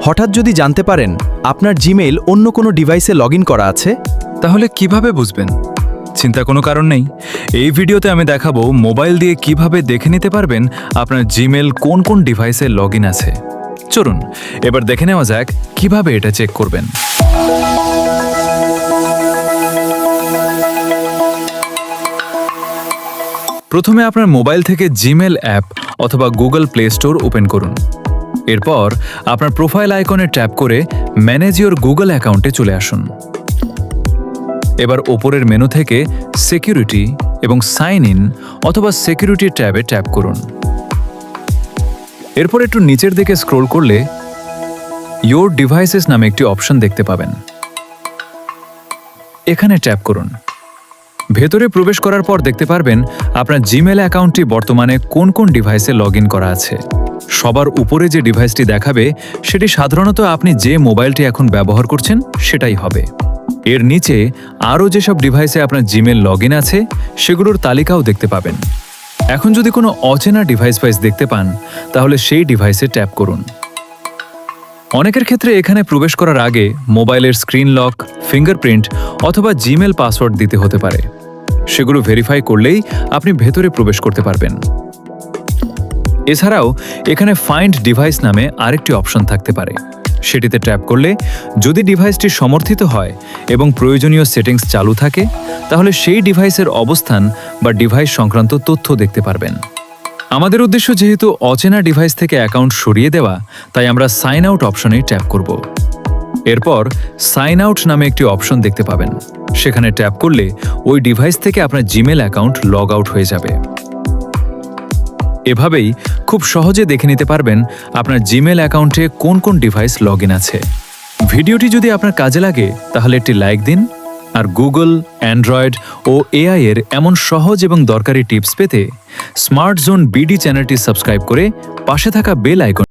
হঠাৎ যদি জানতে পারেন আপনার জিমেইল অন্য কোনো ডিভাইসে লগইন করা আছে, তাহলে কিভাবে বুঝবেন? চিন্তা কোনো কারণ নেই। এই ভিডিওতে আমি দেখাবো মোবাইল দিয়ে কিভাবে দেখে নিতে পারবেন আপনার জিমেইল কোন কোন ডিভাইসে লগইন আছে। চলুন এবার দেখে নেওয়া যাক কিভাবে এটা চেক করবেন। প্রথমে আপনার মোবাইল থেকে জিমেইল অ্যাপ অথবা গুগল প্লে স্টোর ওপেন করুন। এরপর আপনার প্রোফাইল আইকনে ট্যাপ করে ম্যানেজ ইওর গুগল অ্যাকাউন্টে চলে আসুন। এবার ওপরের মেনু থেকে সিকিউরিটি এবং সাইন ইন অথবা সিকিউরিটি ট্যাবে ট্যাপ করুন। এরপর একটু নিচের দিকে স্ক্রোল করলে ইওর ডিভাইসেস নামে একটি অপশন দেখতে পাবেন। এখানে ট্যাপ করুন। ভেতরে প্রবেশ করার পর দেখতে পারবেন আপনার জিমেইল অ্যাকাউন্টটি বর্তমানে কোন কোন ডিভাইসে লগইন করা আছে। সবার উপরে যে ডিভাইসটি দেখাবে সেটি সাধারণত আপনি যে মোবাইলটি এখন ব্যবহার করছেন সেটাই হবে। এর নিচে আরও যেসব ডিভাইসে আপনার জিমেইল লগইন আছে সেগুলোর তালিকাও দেখতে পাবেন। এখন যদি কোনো অচেনা ডিভাইস দেখতে পান তাহলে সেই ডিভাইসে ট্যাপ করুন। অনেকের ক্ষেত্রে এখানে প্রবেশ করার আগে মোবাইলের স্ক্রিন লক, ফিঙ্গারপ্রিন্ট অথবা জিমেইল পাসওয়ার্ড দিতে হতে পারে। সেগুলো ভেরিফাই করলেই আপনি ভেতরে প্রবেশ করতে পারবেন। এছাড়াও এখানে ফাইন্ড ডিভাইস নামে আরেকটি অপশন থাকতে পারে। সেটিতে ট্যাপ করলে যদি ডিভাইসটি সমর্থিত হয় এবং প্রয়োজনীয় সেটিংস চালু থাকে তাহলে সেই ডিভাইসের অবস্থান বা ডিভাইস সংক্রান্ত তথ্য দেখতে পারবেন। আমাদের উদ্দেশ্য যেহেতু অচেনা ডিভাইস থেকে অ্যাকাউন্ট সরিয়ে দেওয়া, তাই আমরা সাইন আউট অপশনেই ট্যাপ করব। এরপর সাইন আউট নামে একটি অপশন দেখতে পাবেন। সেখানে ট্যাপ করলে ওই ডিভাইস থেকে আপনার জিমেইল অ্যাকাউন্ট লগ আউট হয়ে যাবে। এভাবেই খুব সহজে দেখে নিতে পারবেন আপনার জিমেইল অ্যাকাউন্টে কোন কোন ডিভাইস লগইন আছে। ভিডিওটি যদি আপনার কাজে লাগে তাহলে একটি লাইক দিন, আর গুগল, অ্যান্ড্রয়েড ও এআই এর এমন সহজ এবং দরকারি টিপস পেতে স্মার্ট জোন বিডি চ্যানেলটি সাবস্ক্রাইব করে পাশে থাকা বেল আইকন